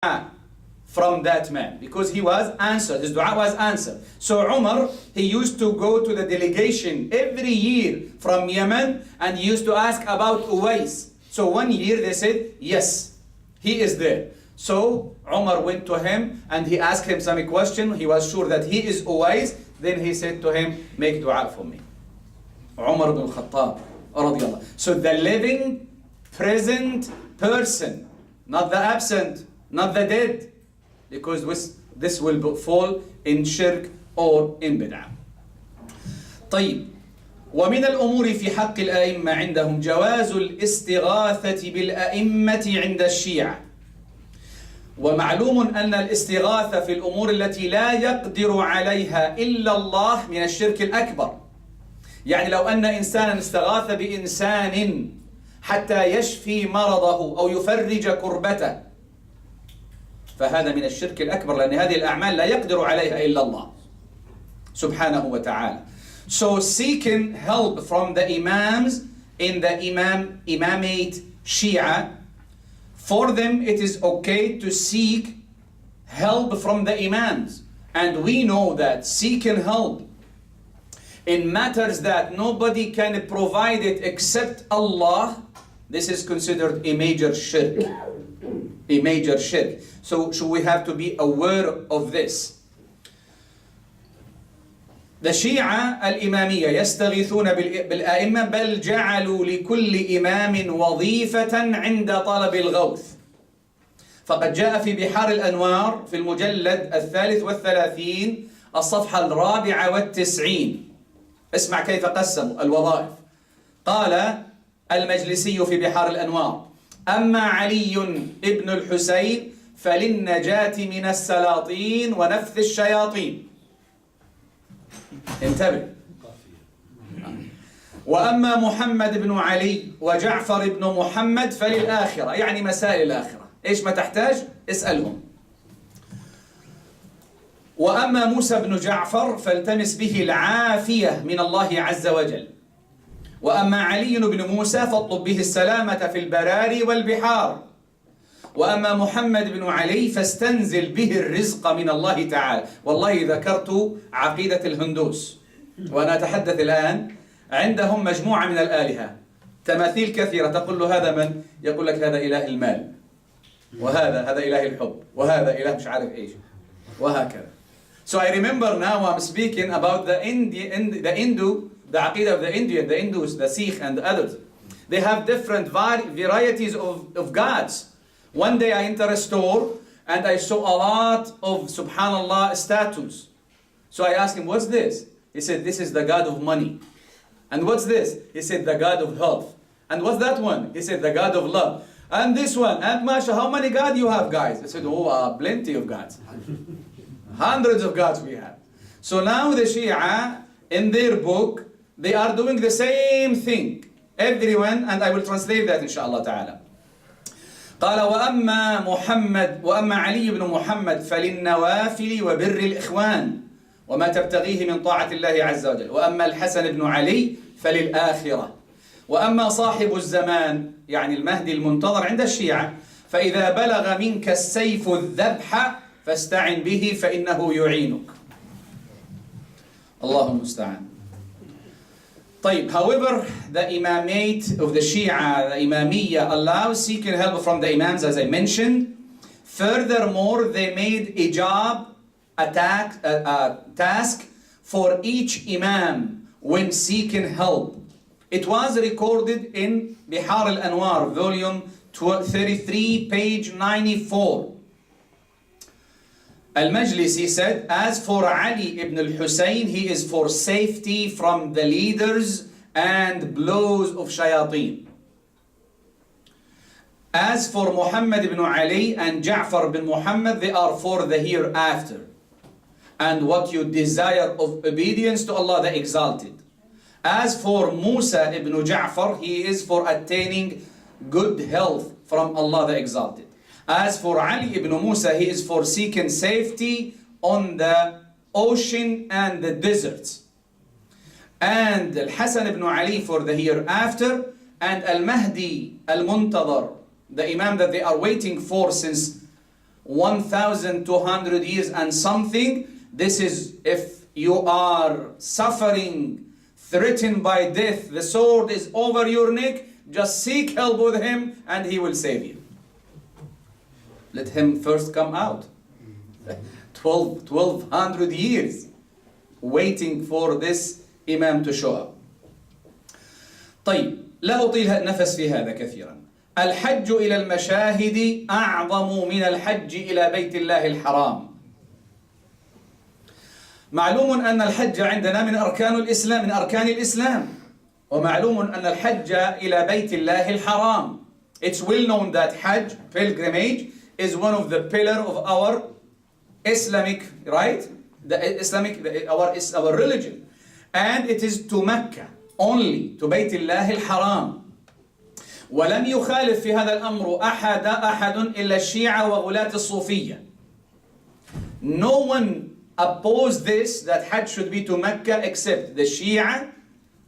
from that man, because he was answered, his dua was answered. So Umar, he used to go to the delegation every year from Yemen, and he used to ask about Uwais. So one year they said, yes, he is there. So Umar went to him and he asked him some question. He was sure that he is Uwais. Then he said to him, make dua for me. Umar ibn Khattab. So the living, present person, not the absent, not the dead, because this will fall in shirk or in bid'ah. طيب. ومن الأمور في حق الأئمة عندهم جواز الاستغاثة بالأئمة عند الشيعة. ومعلوم أن الاستغاثة في الأمور التي لا يقدر عليها إلا الله من الشرك الأكبر. يعني لو أن إنسانا استغاث بإنسان حتى يشفي مرضه أو يفرج كربته، فهذا من الشرك الأكبر، لأن هذه الأعمال لا يقدر عليها إلا الله سبحانه وتعالى. So seeking help from the imams in the imamate Shia, for them it is okay to seek help from the imams. And we know that seeking help in matters that nobody can provide it except Allah, this is considered a major shirk. A major shirk. So we have to be aware of this. The Shee'a الإمامية يستغيثون بالأئمة بل جعلوا لكل إمام وظيفة عند طلب الغوث. فقد جاء في بحار الأنوار في المجلد 33 الصفحة 94. اسمع كيف قسموا الوظائف. قال المجلسي في بحار الأنوار: أما علي ابن الحسين فللنجاة من السلاطين ونفث الشياطين. انتبه. وأما محمد بن علي وجعفر بن محمد فللآخرة، يعني مسائل الآخرة. إيش ما تحتاج اسألهم. وأما موسى بن جعفر فالتمس به العافية من الله عز وجل. وأما علي بن موسى فاطلب به السلامة في البراري والبحار. وأما محمد بن علي فاستنزل به الرزق من الله تعالى. والله ذكرت عقيدة الهندوس، وأنا أتحدث الآن عندهم مجموعة من الآلهة، تماثيل كثيرة، تقول له هذا من؟ يقول لك هذا إله المال، وهذا إله الحب، وهذا إله مش عارف إيش، وهكذا. So I remember now I'm speaking about the عقيدة of the Hindus, the Sikh and the others. They have different varieties of gods. One day I entered a store and I saw a lot of subhanallah statues. So I asked him, what's this? He said, this is the god of money. And what's this? He said, the god of health. And what's that one? He said, the god of love. And this one, and Masha, how many gods you have, guys? I said, oh, plenty of gods. Hundreds of gods we have. So now the Shia, in their book, they are doing the same thing. Everyone, and I will translate that inshallah ta'ala. قال وأما علي بن محمد فللنوافل وبر الإخوان وما تبتغيه من طاعة الله عز وجل. وأما الحسن بن علي فللآخرة. وأما صاحب الزمان يعني المهدي المنتظر عند الشيعة فإذا بلغ منك السيف الذبح فاستعن به فإنه يعينك. الله المستعان. طيب, however, the imamate of the Shia, the Imamiyya, allows seeking help from the imams, as I mentioned. Furthermore, they made a task for each imam when seeking help. It was recorded in Bihar al-Anwar, volume 33, page 94. Al-Majlisi said, as for Ali ibn al-Hussein, he is for safety from the leaders and blows of shayateen. As for Muhammad ibn Ali and Ja'far ibn Muhammad, they are for the hereafter. And what you desire of obedience to Allah the Exalted. As for Musa ibn Ja'far, he is for attaining good health from Allah the Exalted. As for Ali ibn Musa, he is for seeking safety on the ocean and the deserts. And Al-Hasan ibn Ali for the hereafter, and Al-Mahdi al-Muntadhar, the Imam that they are waiting for since 1,200 years and something. This is if you are suffering, threatened by death, the sword is over your neck, just seek help with him and he will save you. Let him first come out. 1,200 years waiting for this Imam to show up. طيب، لا أطيل النفس في هذا كثيرا. الحج إلى المشاهد أعظم من الحج إلى بيت الله الحرام. معلوم أن الحج عندنا من أركان الإسلام، ومعلوم أن الحج إلى بيت الله الحرام. It's well known that Hajj, pilgrimage, is one of the pillars of our Islamic, right? Our religion. And it is to Mecca only, to بيت الله الحرام. ولم يخالف في هذا الأمر أحد إلا الشيعة وغلاة الصوفية. No one opposed this, that Hajj should be to Mecca, except the Shia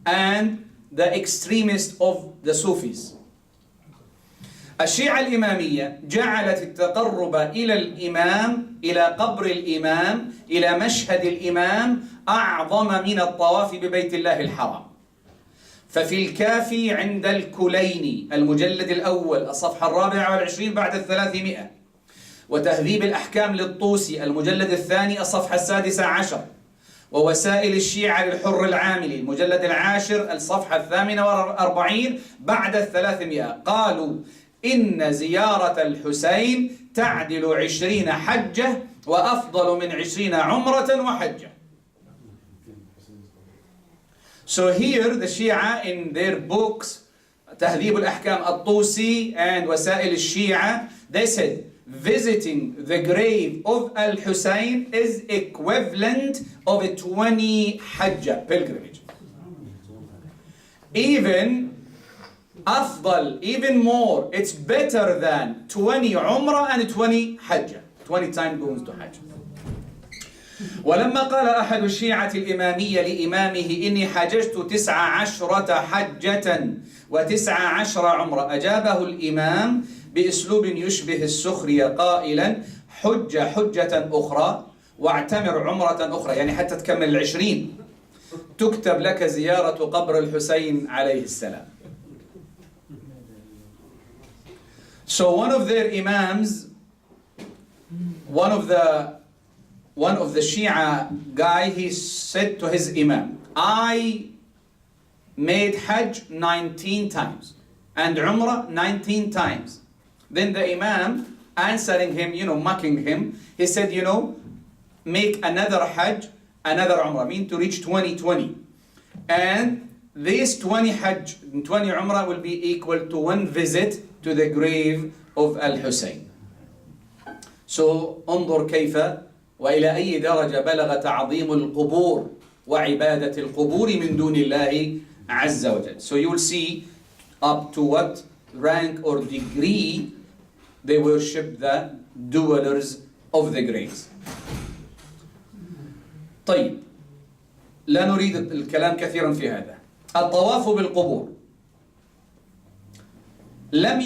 and the extremists of the Sufis. الشيعة الإمامية جعلت التقرب إلى الإمام، إلى قبر الإمام، إلى مشهد الإمام أعظم من الطواف ببيت الله الحرام. ففي الكافي عند الكليني المجلد الأول الصفحة 24 بعد 300، وتهذيب الأحكام للطوسي المجلد الثاني الصفحة 16، ووسائل الشيعة للحر العاملي المجلد العاشر الصفحة 48 بعد 300، قالوا إن زيارة الحسين تعدل 20 حجة وأفضل من 20 عمرة وحجة. So here the Shia in their books تهذيب الأحكام الطوسي and وسائل الشيعة, they said visiting the grave of Al-Hussein is equivalent of a 20 Hajjah pilgrimage. Even أفضل, even more, it's better than 20 Umrah and 20 Hajjah, 20 times goes to Hajj. ولما قال أحد الشيعة الإمامية لإمامه إني حججت 19 حجة و19 عمرة، أجابه الإمام بأسلوب يشبه السخرية قائلا حجة أخرى واعتمر عمرة أخرى، يعني حتى تكمل 20 تكتب لك زيارة قبر الحسين عليه السلام. So one of their imams, one of the Shia guy, he said to his imam, I made Hajj 19 times and Umrah 19 times. Then the imam answering him, mocking him, he said, make another Hajj, another Umrah, mean to reach 20. And this 20 Hajj and 20 Umrah will be equal to one visit to the grave of Al-Hussein. So انظر كيف وإلى أي درجة بلغ تعظيم القبور وعبادة القبور من دون الله عز وجل. So you will see up to what rank or degree they worship the dwellers of the graves. طيب، لا نريد الكلام كثيرا في هذا. الطواف بالقبور لم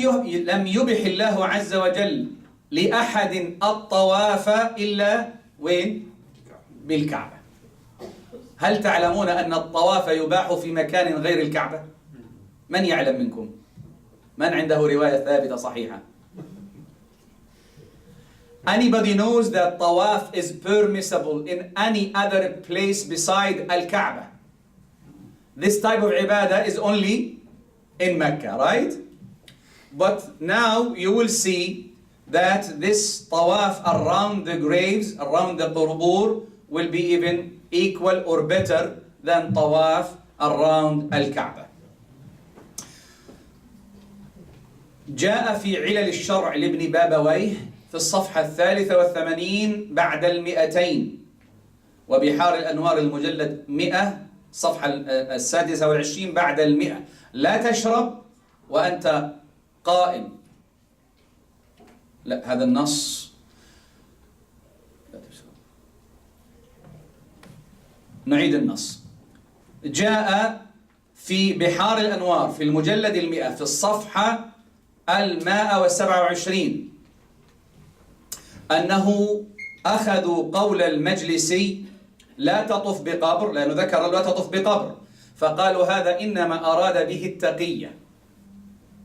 يبح الله عز وجل لأحد الطواف إلا وين؟ بالكعبة. هل تعلمون أن الطواف يباح في مكان غير الكعبة؟ من يعلم منكم؟ من عنده رواية ثابتة صحيحة؟ Anybody knows that tawaf is permissible in any other place beside Al-Kaaba? This type of ibadah is only in Mecca, right? But now you will see that this tawaf around the graves, around the qubur, will be even equal or better than tawaf around Al-Kaaba. جاء في علل الشرع لابن بابويه في الصفحة 83 بعد 200، وبحار الأنوار المجلد 100 صفحة 26 بعد 100. لا تشرب وأنت قائم. لا، هذا النص لا تشرب. نعيد النص. جاء في بحار الأنوار في المجلد 100 في الصفحة 127 أنه أخذوا قول المجلسي لا تطف بقبر، لأنه ذكر لا تطف بقبر، فقالوا هذا إنما أراد به التقية،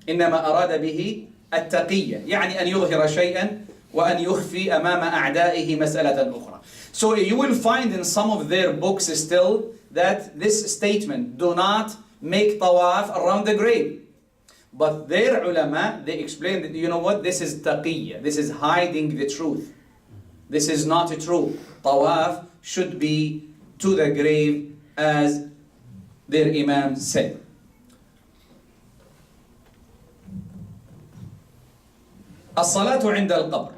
إنما أراد به التقية، يعني أن يظهر شيئا وأن يخفي أمام أعدائه مسألة أخرى. So you will find in some of their books still that this statement, do not make tawaf around the grave. But their ulama, they explain that, you know what, this is taqiyya, this is hiding the truth. This is not true. Tawaf should be to the grave as their imam said. الصلاة عند القبر.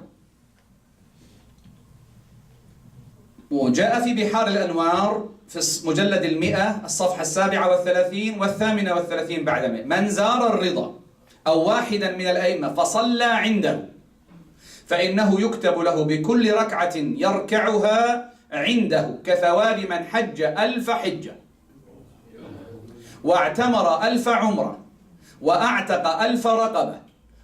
وجاء في بحار الأنوار في مجلد 100 الصفحة 37 و38 بعد 100: من زار الرضا أو واحدا من الأئمة فصلى عنده فإنه يكتب له بكل ركعة يركعها عنده كثواب من حج 1000 حجة واعتمر 1000 عمرة وأعتق 1000 رقبة،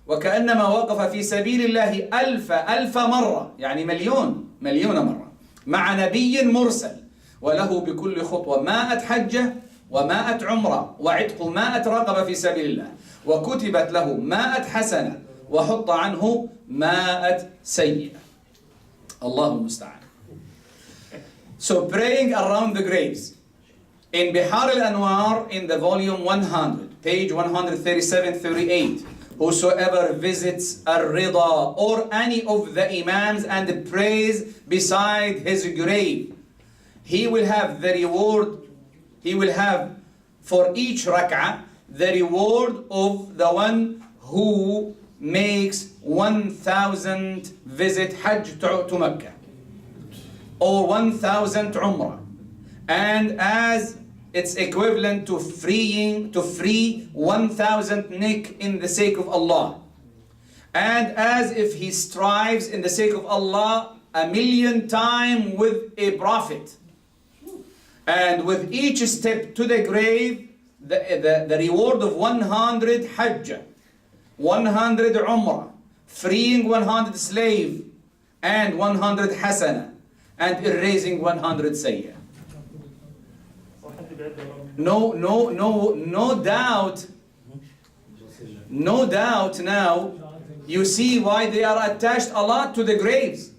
وكأنما وقف في سبيل الله 1000 مرة، يعني مليون مرة، مع نبي مرسل، وله بكل خطوة 100 حجة و100 عمرة وعتق 100 رقبة في سبيل الله، وكتبت له 100 حسنة وحط عنه 100 سيئة. الله المستعان. So praying around the graves. In Bihar al-Anwar, in the volume 100, page 137-38, whosoever visits Ar-Rida or any of the Imams and prays beside his grave, he will have the reward, he will have for each rak'ah the reward of the one who makes 1000 visit Hajj to Mecca or 1000 Umrah, and as it's equivalent to free 1000 nick in the sake of Allah, and as if he strives in the sake of Allah 1,000,000 times with a prophet, and with each step to the grave the reward of 100 Hajj, 100 Umrah, freeing 100 slave, and 100 Hasana, and erasing 100 Sayyah. No doubt now you see why they are attached a lot to the graves,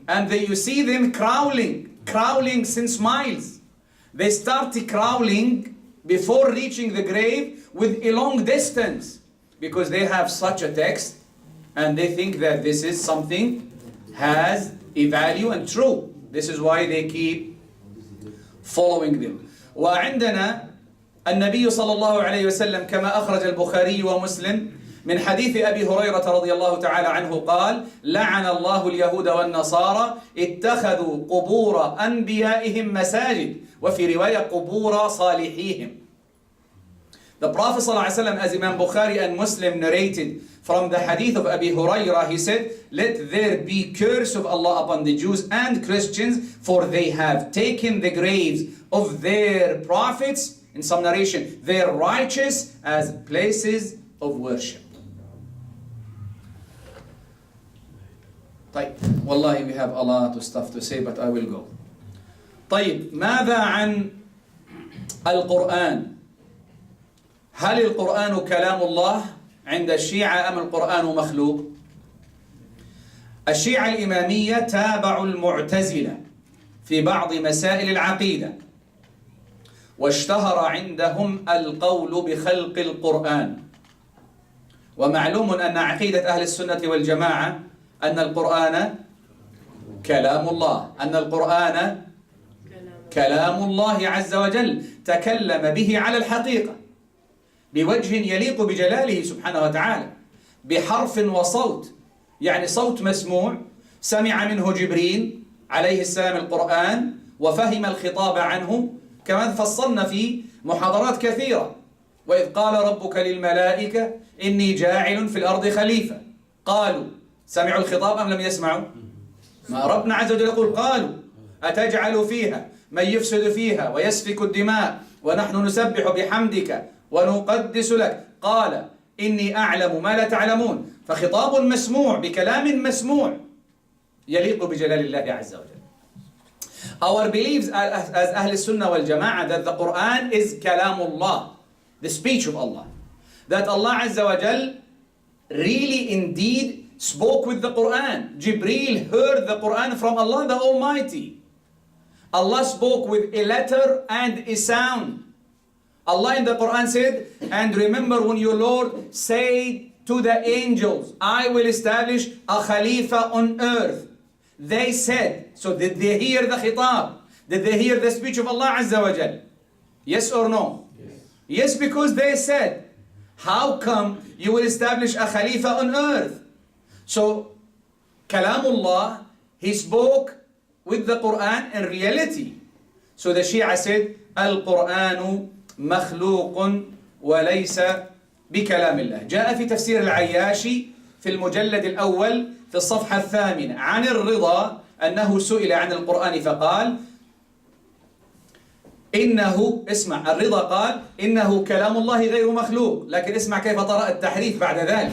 and you see them crawling since miles. They start crawling before reaching the grave with a long distance, because they have such a text and they think that this is something has a value and true. This is why they keep following them. وعندنا النبي صلى الله عليه وسلم كما أخرج البخاري ومسلم من حديث أبي هريرة رضي الله تعالى عنه قال: لعن الله اليهود والنصارى اتخذوا قبور أنبيائهم مساجد، وفي رواية قبور صالحيهم. The Prophet ﷺ, as Imam Bukhari and Muslim narrated from the hadith of Abi Hurairah, he said, let there be curse of Allah upon the Jews and Christians, for they have taken the graves of their prophets, in some narration, their righteous, as places of worship. طيب, wallahi we have a lot of stuff to say, but I will go. طيب, ماذا عن القرآن؟ هل القرآن كلام الله عند الشيعة أم القرآن مخلوق؟ الشيعة الإمامية تابعوا المعتزلة في بعض مسائل العقيدة، واشتهر عندهم القول بخلق القرآن. ومعلوم أن عقيدة أهل السنة والجماعة أن القرآن كلام الله، أن القرآن كلام الله عز وجل تكلم به على الحقيقة بوجه يليق بجلاله سبحانه وتعالى، بحرف وصوت، يعني صوت مسموع سمع منه جبريل عليه السلام القرآن وفهم الخطاب عنه، كما فصلنا في محاضرات كثيرة. وإذ قال ربك للملائكة إني جاعل في الأرض خليفة، قالوا سمعوا الخطاب أم لم يسمعوا؟ ما ربنا عز وجل يقول قالوا أتجعل فيها من يفسد فيها ويسفك الدماء ونحن نسبح بحمدك ونقدس لك، قال إني أعلم ما لا تعلمون. فخطاب مسموع بكلام مسموع، يليق بجلال الله عز وجل. Our beliefs as Ahl Sunnah wal Jama'ah that the Quran is Kalamullah, the speech of Allah. That Allah Azza wa Jal really indeed spoke with the Quran. Jibreel heard the Quran from Allah the Almighty. Allah spoke with a letter and a sound. Allah in the Quran said, and remember when your Lord said to the angels, I will establish a Khalifa on earth. They said, so did they hear the khitab? Did they hear the speech of Allah Azza wa Jal? Yes or no? Yes. Yes, because they said, how come you will establish a Khalifa on earth? So, Kalamullah, he spoke with the Quran in reality. So the Shia said, Al-Quranu makhluqun wa laysa بكلام الله. جاء في تفسير العياشي في المجلد الأول في الصفحة 8 عن الرضا أنه سئل عن القرآن فقال إنه اسمع الرضا قال إنه كلام الله غير مخلوق لكن اسمع كيف طرأ التحريف بعد ذلك.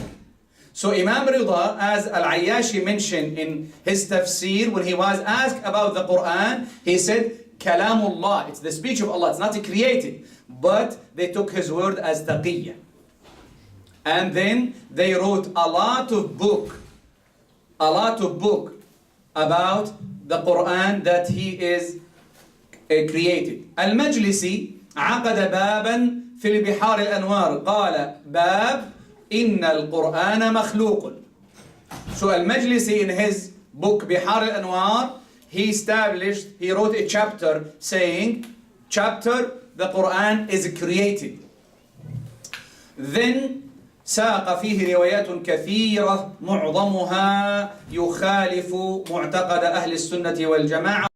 So Imam Rida, as Al-Ayyashi mentioned in his tafsir, when he was asked about the Quran, he said Kalamullah, it's the speech of Allah, it's not created, but they took his word as taqiyya. And then they wrote a lot of book about the Quran that he is created. المجلسي عقد بابا في البحار الأنوار قال باب إن القرآن مخلوق. So المجلسي in his book بحار الأنوار he wrote a chapter saying the Quran is created. Then ساق فيه روايات كثيرة معظمها يخالف معتقد أهل السنة والجماعة.